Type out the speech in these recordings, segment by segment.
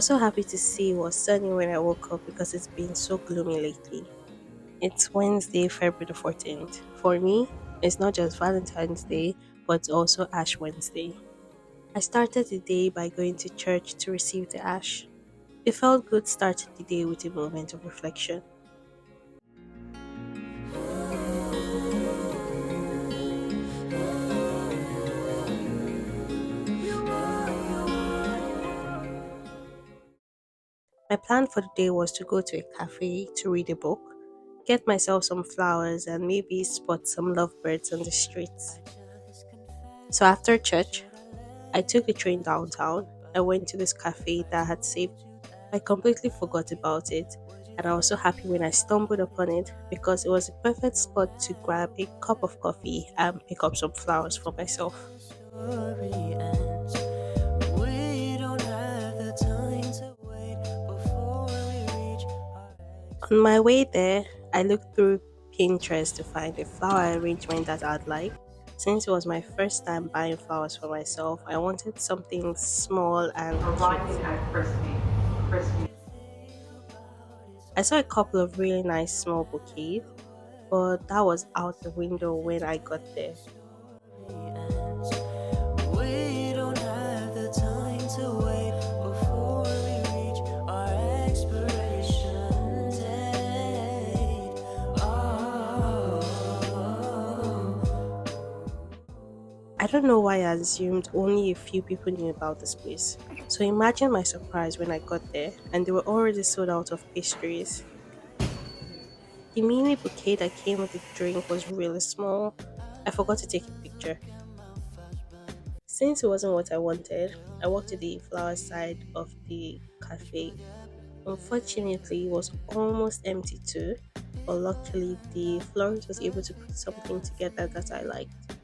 was so happy to see it was sunny when I woke up because it's been so gloomy lately. It's Wednesday, February the 14th. For me, it's not just Valentine's Day, but it's also Ash Wednesday. I started the day by going to church to receive the ash. It felt good starting the day with a moment of reflection. My plan for the day was to go to a cafe to read a book, get myself some flowers, and maybe spot some lovebirds on the streets. So after church, I took a train downtown. I went to this cafe that I had saved. I completely forgot about it, and I was so happy when I stumbled upon it because it was a perfect spot to grab a cup of coffee and pick up some flowers for myself. Story ends. We don't have the time to wait before we reach our On my way there, I looked through Pinterest to find a flower arrangement that I'd like. Since it was my first time buying flowers for myself, I wanted something small and cute. Arriving at Crispy. I saw a couple of really nice small bouquets, but that was out the window when I got there. ends. We don't have the time to wait before we reach our expiration date. Oh. I don't know why I assumed only a few people knew about this place. So imagine my surprise when I got there and they were already sold out of pastries. The mini bouquet that came with the drink was really small. I forgot to take a picture. Since it wasn't what I wanted, I walked to the flower side of the cafe. Unfortunately, it was almost empty too, but luckily the florist was able to put something together that I liked.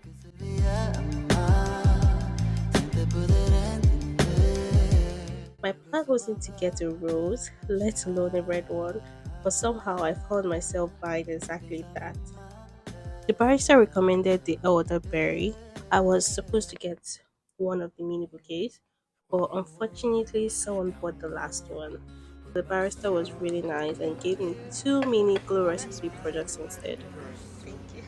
My plan wasn't to get a rose, let alone a red one, but somehow I found myself buying exactly that. The barrister recommended the elderberry. I was supposed to get one of the mini bouquets, but unfortunately, someone bought the last one. The barrister was really nice and gave me two mini glow recipe products instead. Thank you.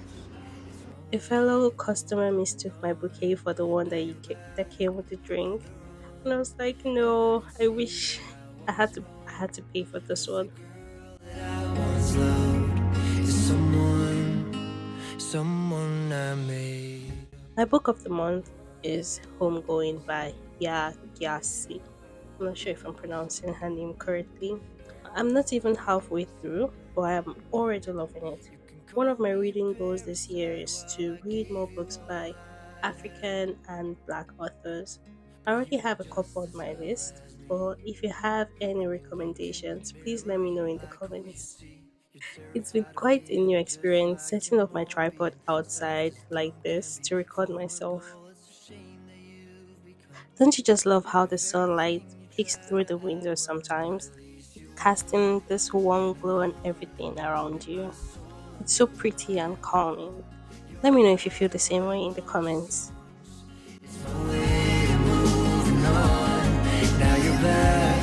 A fellow customer mistook my bouquet for the one that came with the drink, and I was like, "No, I wish I had to pay for this one." Once loved is someone I made. My book of the month is Homegoing by Ya Gyasi. I'm not sure if I'm pronouncing her name correctly. I'm not even halfway through, but I'm already loving it. One of my reading goals this year is to read more books by African and Black authors. I already have a couple on my list, but if you have any recommendations, please let me know in the comments. It's been quite a new experience setting up my tripod outside like this to record myself. Don't you just love how the sunlight peeks through the window sometimes, casting this warm glow on everything around you? It's so pretty and calming. Let me know if you feel the same way in the comments. Now you're back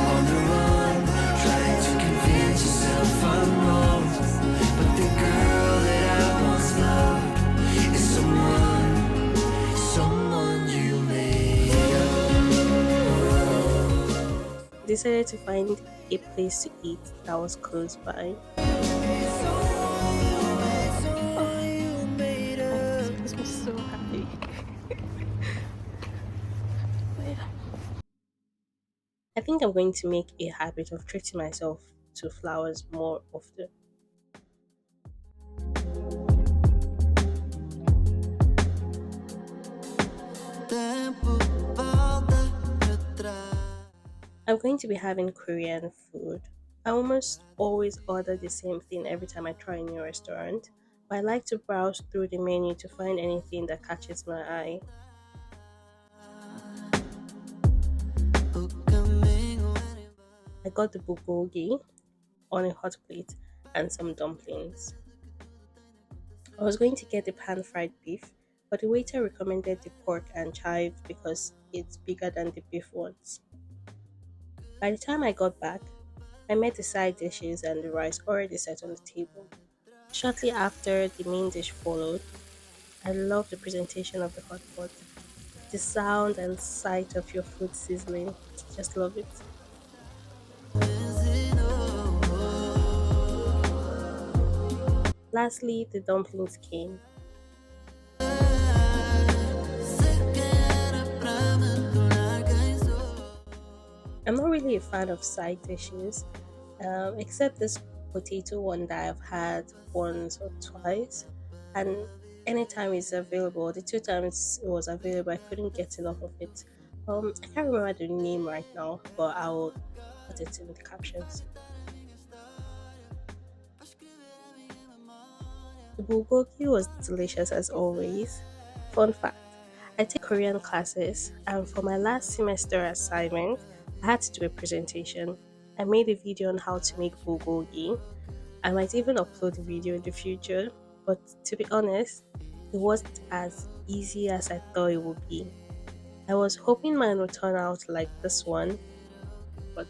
on the run, trying to convince yourself I'm wrong. But the girl that I once loved is someone you made up. Decided to find a place to eat that was close by. You made Oh, up. this makes me so happy. But yeah. I think I'm going to make a habit of treating myself to flowers more often. Tempo volta pra trás. I'm going to be having Korean food. I almost always order the same thing every time I try a new restaurant, but I like to browse through the menu to find anything that catches my eye. O caminho I got the bulgogi on a hot plate and some dumplings. I was going to get the pan fried beef, but the waiter recommended the pork and chive because it's bigger than the beef ones. By the time I got back, I met the side dishes and the rice already set on the table. Shortly after, the main dish followed. I love the presentation of the hot pot, the sound and sight of your food sizzling. Just love it. Lastly, the dumplings came. I'm not really a fan of side dishes, except this potato one that I've had once or twice. And anytime it's available, the two times it was available, I couldn't get enough of it. I can't remember the name right now, but I'll put it in the captions. The bulgogi was delicious as always. Fun fact, I take Korean classes, and for my last semester assignment, I had to do a presentation. I made a video on how to make bulgogi. I might even upload the video in the future, but to be honest, it wasn't as easy as I thought it would be. I was hoping mine would turn out like this one, but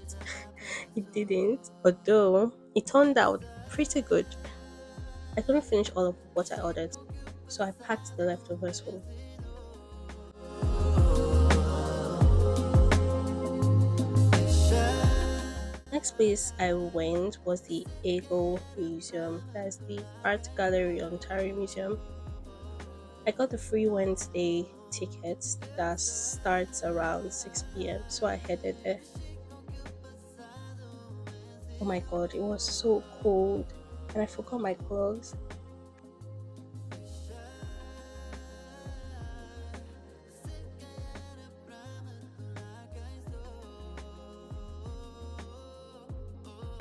it didn't. Although it turned out pretty good. I couldn't finish all of what I ordered, so I packed the leftovers home. Next place I went was the Ego Museum. That's the art gallery on Ontario Museum. I got the free Wednesday tickets that starts around 6 p.m. So I headed there. Oh my god, it was so cold and I forgot my gloves.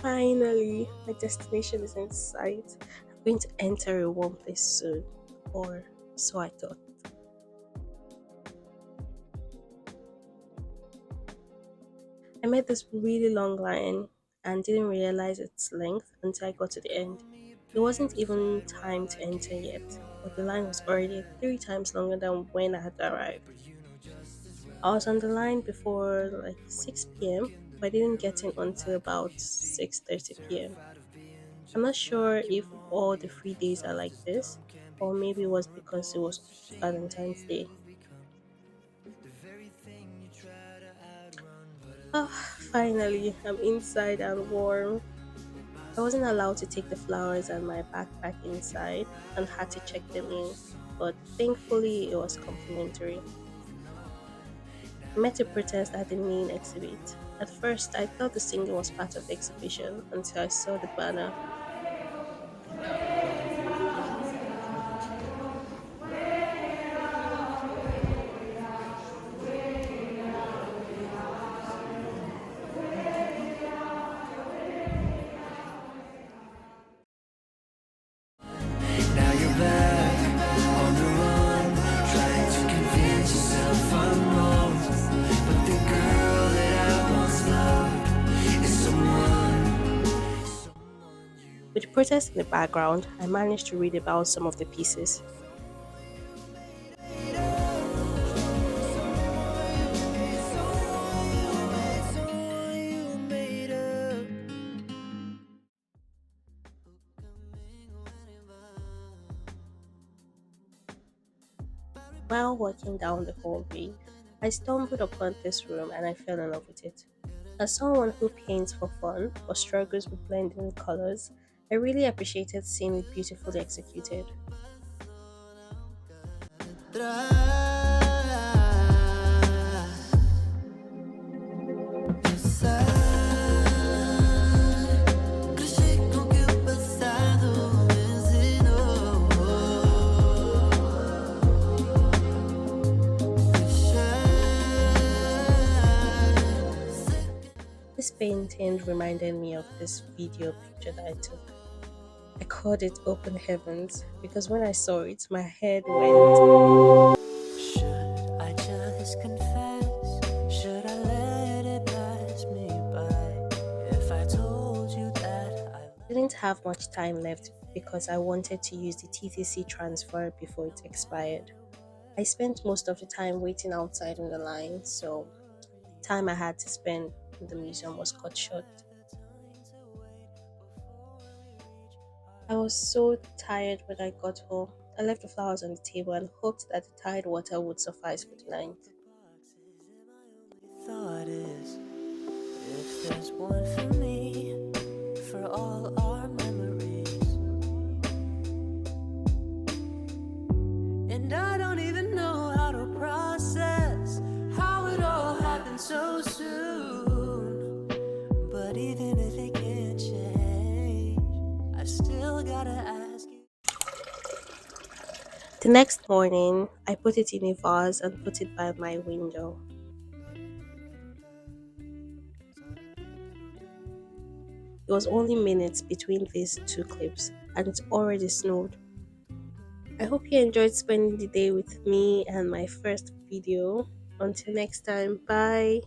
Finally, my destination is in sight. I'm going to enter a warm place soon, or so I thought. I met this really long line and didn't realize its length until I got to the end. It wasn't even time to enter yet, but the line was already 3 times longer than when I had arrived. I was on the line before like 6 p.m., but I didn't get in until about 6:30 p.m. I'm not sure if all the free days are like this, or maybe it was because it was Valentine's Day. Ah, finally, I'm inside and warm. I wasn't allowed to take the flowers and my backpack inside and had to check them in, but thankfully it was complimentary. I met a protest at the main exhibit. At first, I thought the singing was part of the exhibition until I saw the banner. Now you're back on the run, trying to convince yourself I'm wrong. But the girl that I once loved is someone you With the protest in the background, I managed to read about some of the pieces. made up. While walking down the hallway, I stumbled upon this room and I fell in love with it. As someone who paints for fun but struggles with blending colors, I really appreciated seeing it beautifully executed. Cresci com que o passado me ensinou. This painting reminded me of this video picture that I took. I called it Open Heavens because when I saw it, my head went. Should I just confess? Should I let it pass me by? If I told you that I I didn't have much time left because I wanted to use the TTC transfer before it expired. I spent most of the time waiting outside in the line, so the time I had to spend and the museum was cut short. I was so tired when I got home. I left the flowers on the table and hoped that the tide water would suffice for the night. Thought is, if there's one for me, for all our memories. And I don't even know how to process how it all happened so soon. But even if it can't change, I still gotta ask you. The next morning, I put it in a vase and put it by my window. It was only minutes between these two clips, and it already snowed. I hope you enjoyed spending the day with me and my first video. Until next time, bye.